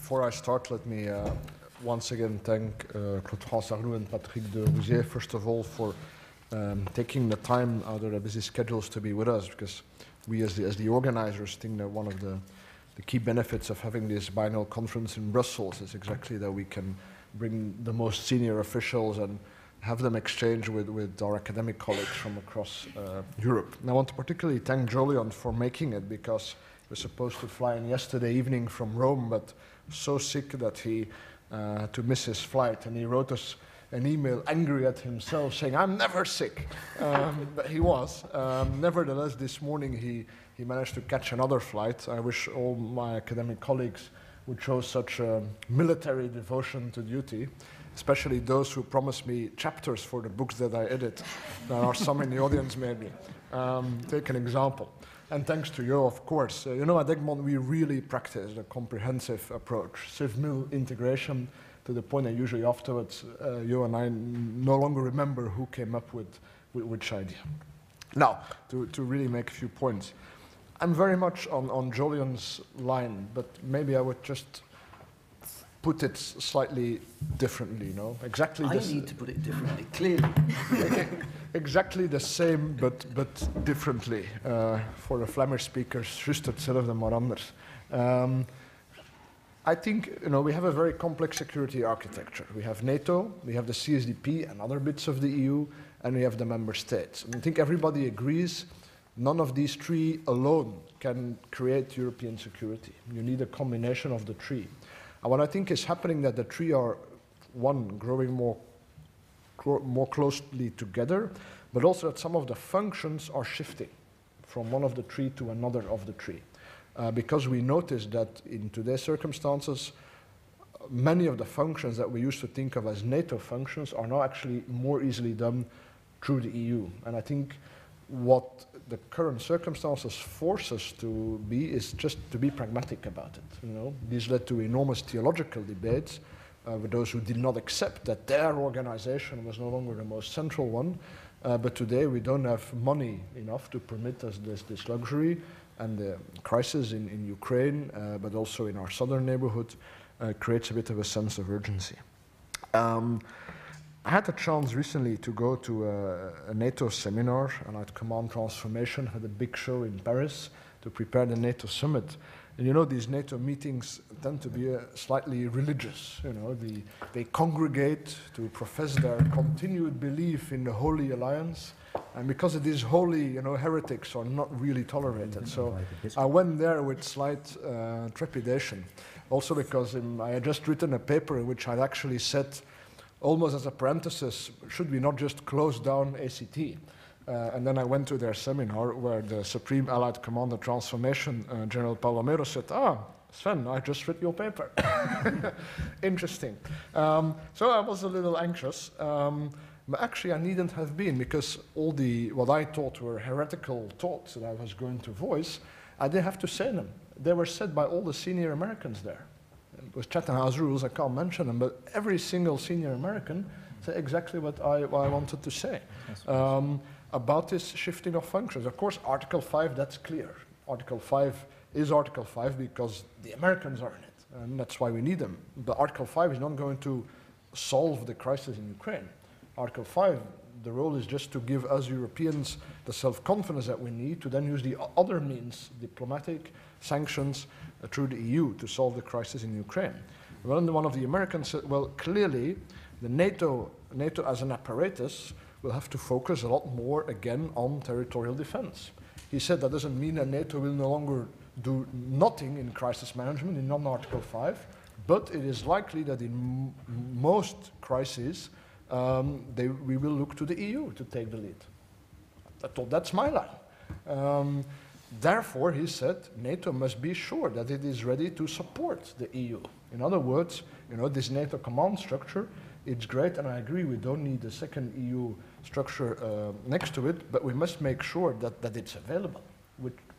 Before I start, let me once again thank Claude-France Arnoux and Patrick de Rousier, first of all, for taking the time out of their busy schedules to be with us, because we as the organizers think that one of the key benefits of having this biennial conference in Brussels is exactly that we can bring the most senior officials and have them exchange with our academic colleagues from across Europe. And I want to particularly thank Jolyon for making it, because he was supposed to fly in yesterday evening from Rome, but so sick that he had to miss his flight, and he wrote us an email angry at himself saying, "I'm never sick." But he was. Nevertheless, this morning he managed to catch another flight. I wish all my academic colleagues would show such military devotion to duty, especially those who promise me chapters for the books that I edit. There are some in the audience maybe. Take an example. And thanks to you, of course. You know, at Egmont we really practice a comprehensive approach, civ-mil integration, to the point that usually afterwards you and I no longer remember who came up with which idea. Now, to really make a few points. I'm very much on Jolyon's line, but maybe I would just put it slightly differently, no? Exactly. I need to put it differently, clearly. Exactly the same, but differently. For the Flemish speakers, just hetzelfde maar anders. I think, you know, we have a very complex security architecture. We have NATO, we have the CSDP and other bits of the EU, and we have the member states. And I think everybody agrees none of these three alone can create European security. You need a combination of the three. And what I think is happening that the three are, one, growing more closely together, but also that some of the functions are shifting from one of the three to another of the three. Because we noticed that in today's circumstances, many of the functions that we used to think of as NATO functions are now actually more easily done through the EU. And I think what the current circumstances force us to be is just to be pragmatic about it. You know, these led to enormous theological debates with those who did not accept that their organization was no longer the most central one. But today we don't have money enough to permit us this luxury, and the crisis in Ukraine, but also in our southern neighborhood, creates a bit of a sense of urgency. I had a chance recently to go to a NATO seminar, and at Command Transformation had a big show in Paris to prepare the NATO summit. And you know, these NATO meetings tend to be slightly religious. You know, they congregate to profess their continued belief in the Holy Alliance, and because it is holy, you know, heretics are not really tolerated. So I went there with slight trepidation, also because I had just written a paper in which I'd actually said, almost as a parenthesis, should we not just close down ACT? And then I went to their seminar where the Supreme Allied Commander Transformation, General Palomero, said, Sven, I just read your paper. Interesting. So I was a little anxious, but actually I needn't have been, because all what I thought were heretical thoughts that I was going to voice, I didn't have to say them. They were said by all the senior Americans there. With Chatham House rules, I can't mention them, but every single senior American said exactly what I wanted to say about this shifting of functions. Of course, Article 5, that's clear. Article 5 is Article 5 because the Americans are in it, and that's why we need them. But Article 5 is not going to solve the crisis in Ukraine. Article 5, the role is just to give us Europeans the self-confidence that we need to then use the other means, diplomatic, sanctions, through the EU to solve the crisis in Ukraine. Well, and one of the Americans said, well, clearly, the NATO as an apparatus will have to focus a lot more, again, on territorial defense. He said that doesn't mean that NATO will no longer do nothing in crisis management in non-Article 5, but it is likely that in most crises, we will look to the EU to take the lead. I thought that's my line. Therefore, he said, NATO must be sure that it is ready to support the EU. In other words, you know, this NATO command structure, it's great, and I agree we don't need a second EU structure next to it, but we must make sure that it's available,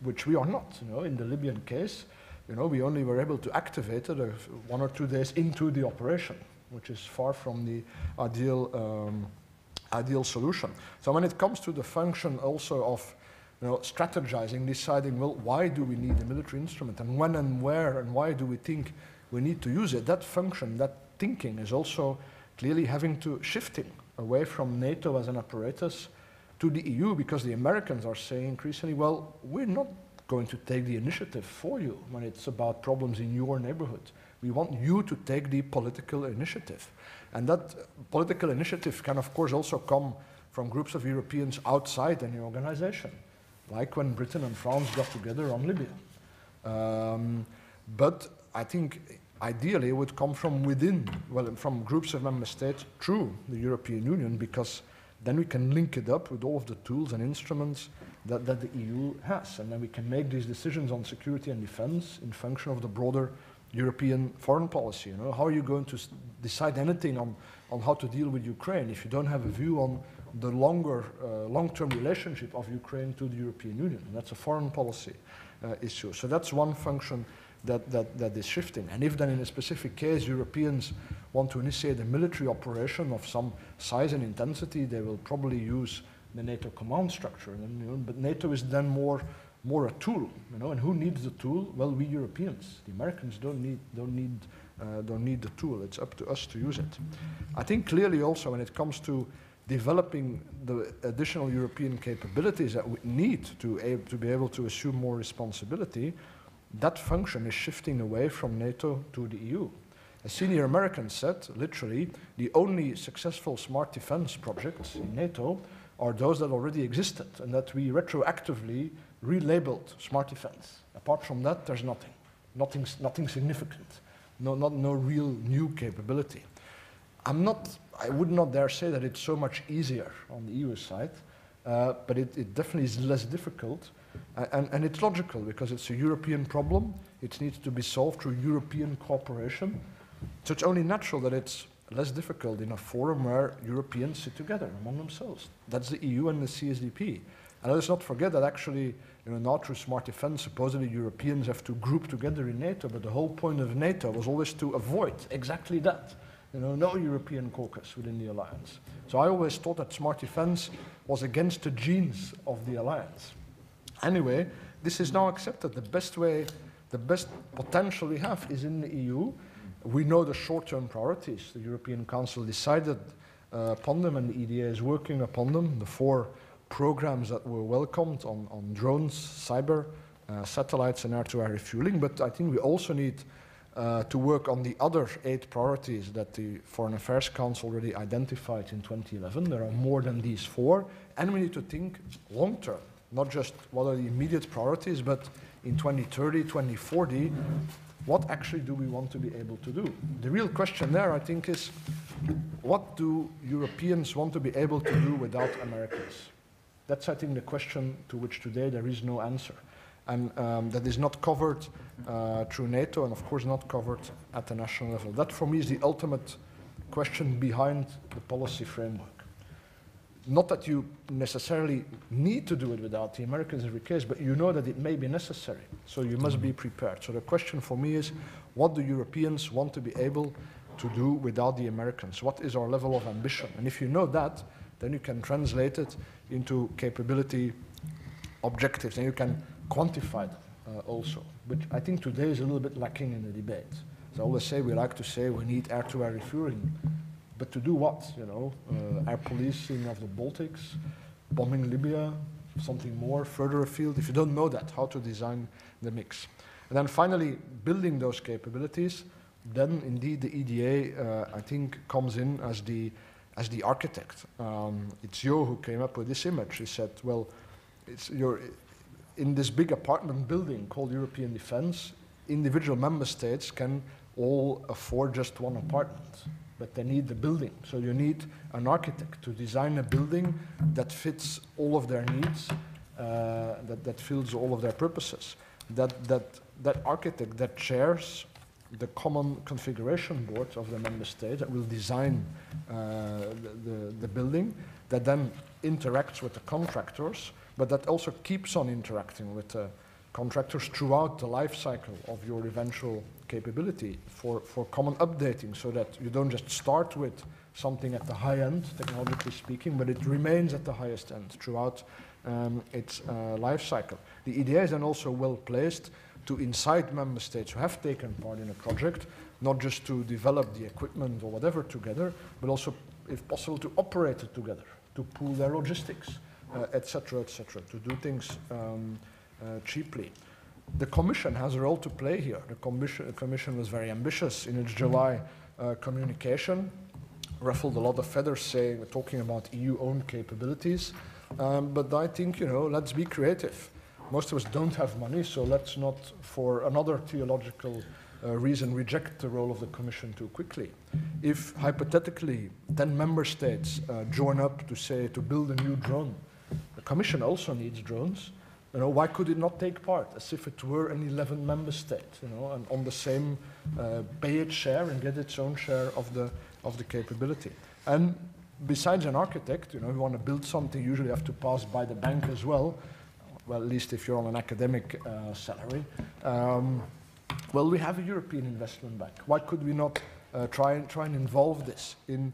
which we are not. You know, in the Libyan case, you know, we only were able to activate it 1 or 2 days into the operation, which is far from the ideal solution. So when it comes to the function also of, you know, strategizing, deciding, well, why do we need a military instrument, and when and where and why do we think we need to use it. That function, that thinking is also clearly having to shifting away from NATO as an apparatus to the EU, because the Americans are saying increasingly, well, we're not going to take the initiative for you when it's about problems in your neighborhood. We want you to take the political initiative. And that political initiative can, of course, also come from groups of Europeans outside any organization, like when Britain and France got together on Libya. But I think ideally it would come from within, well, from groups of member states through the European Union, because then we can link it up with all of the tools and instruments that the EU has. And then we can make these decisions on security and defense in function of the broader European foreign policy. You know, how are you going to decide anything on how to deal with Ukraine if you don't have a view on the long-term relationship of Ukraine to the European Union? And that's a foreign policy issue. So that's one function that is shifting. And if then in a specific case Europeans want to initiate a military operation of some size and intensity, they will probably use the NATO command structure. And, you know, but NATO is then more a tool, you know. And who needs the tool? Well, we Europeans. The Americans don't need the tool. It's up to us to use it. I think clearly also when it comes to developing the additional European capabilities that we need to be able to assume more responsibility, that function is shifting away from NATO to the EU. A senior American said, literally, the only successful smart defense projects in NATO are those that already existed and that we retroactively relabeled smart defense. Apart from that, there's nothing significant, no real new capability. I would not dare say that it's so much easier on the EU side, but it definitely is less difficult. And it's logical because it's a European problem. It needs to be solved through European cooperation. So it's only natural that it's less difficult in a forum where Europeans sit together among themselves. That's the EU and the CSDP. And let's not forget that actually, you know, now through smart defense, supposedly Europeans have to group together in NATO, but the whole point of NATO was always to avoid exactly that. You know, no European caucus within the alliance. So I always thought that smart defense was against the genes of the alliance. Anyway, this is now accepted. The best potential we have is in the EU. We know the short-term priorities. The European Council decided upon them, and the EDA is working upon them. The 4 programs that were welcomed on drones, cyber, satellites, and air-to-air refueling. But I think we also need to work on the other 8 priorities that the Foreign Affairs Council already identified in 2011. There are more than these 4, and we need to think long-term. Not just what are the immediate priorities, but in 2030, 2040, what actually do we want to be able to do? The real question there, I think, is what do Europeans want to be able to do without Americans? That's, I think, the question to which today there is no answer. And that is not covered through NATO and, of course, not covered at the national level. That, for me, is the ultimate question behind the policy framework. Not that you necessarily need to do it without the Americans in every case, but you know that it may be necessary, so you must be prepared. So the question for me is, what do Europeans want to be able to do without the Americans? What is our level of ambition? And if you know that, then you can translate it into capability objectives, and you can quantify them also, which I think today is a little bit lacking in the debate. So I always say, we like to say we need air-to-air refueling. But to do what, you know? Air policing of the Baltics, bombing Libya, something more further afield. If you don't know that, how to design the mix. And then finally, building those capabilities, then indeed the EDA, I think, comes in as the architect. It's Jo who came up with this image. He said, well, you're in this big apartment building called European Defense, individual member states can all afford just one apartment. But they need the building. So you need an architect to design a building that fits all of their needs, that fills all of their purposes. That architect that chairs the common configuration board of the member state that will design the building, that then interacts with the contractors, but that also keeps on interacting with the contractors throughout the life cycle of your eventual capability for common updating, so that you don't just start with something at the high end, technologically speaking, but it remains at the highest end throughout its life cycle. The EDA is then also well placed to incite member states who have taken part in a project not just to develop the equipment or whatever together, but also, if possible, to operate it together, to pool their logistics, etc., to do things cheaply. The Commission has a role to play here. The Commission was very ambitious in its July communication, ruffled a lot of feathers talking about EU-owned capabilities, but I think, let's be creative. Most of us don't have money, so let's not, for another theological reason, reject the role of the Commission too quickly. If, hypothetically, 10 member states join up to build a new drone, the Commission also needs drones. Why could it not take part, as if it were an 11 member state, and on the same pay its share and get its own share of the capability? And besides an architect, if you want to build something, you usually have to pass by the bank as well. Well, at least if you're on an academic salary. Well, we have a European Investment Bank. Why could we not try and involve this in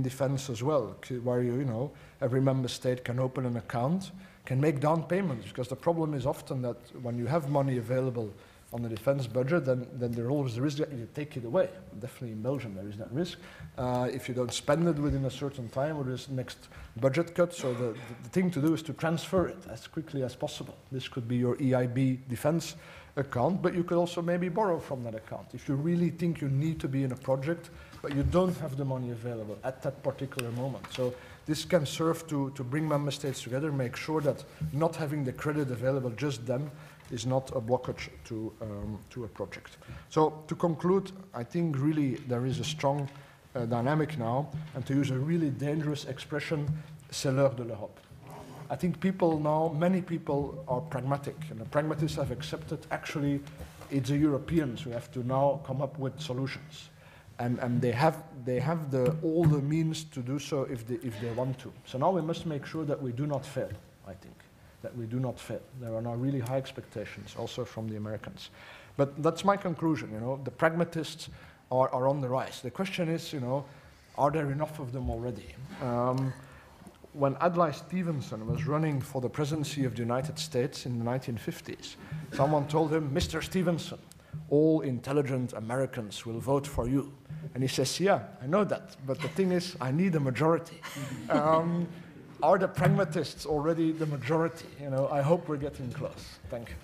defense as well, where every member state can open an account, can make down payments, because the problem is often that when you have money available on the defense budget, then there's always the risk that you take it away. Definitely in Belgium there is that risk. If you don't spend it within a certain time or there's next budget cut, so the thing to do is to transfer it as quickly as possible. This could be your EIB defense account, but you could also maybe borrow from that account. If you really think you need to be in a project, but you don't have the money available at that particular moment. So this can serve to bring member states together, make sure that not having the credit available just then is not a blockage to a project. So to conclude, I think really there is a strong dynamic now, and to use a really dangerous expression, c'est l'heure de l'Europe. I think people now, many people are pragmatic, and the pragmatists have accepted actually it's the Europeans who have to now come up with solutions. And they have all the means to do so if they want to. So now we must make sure that we do not fail, I think. That we do not fail. There are now really high expectations also from the Americans. But that's my conclusion, the pragmatists are on the rise. The question is, are there enough of them already? When Adlai Stevenson was running for the presidency of the United States in the 1950s, someone told him, Mr. Stevenson, all intelligent Americans will vote for you. And he says, yeah, I know that, but the thing is, I need a majority. Are the pragmatists already the majority? I hope we're getting close. Thank you.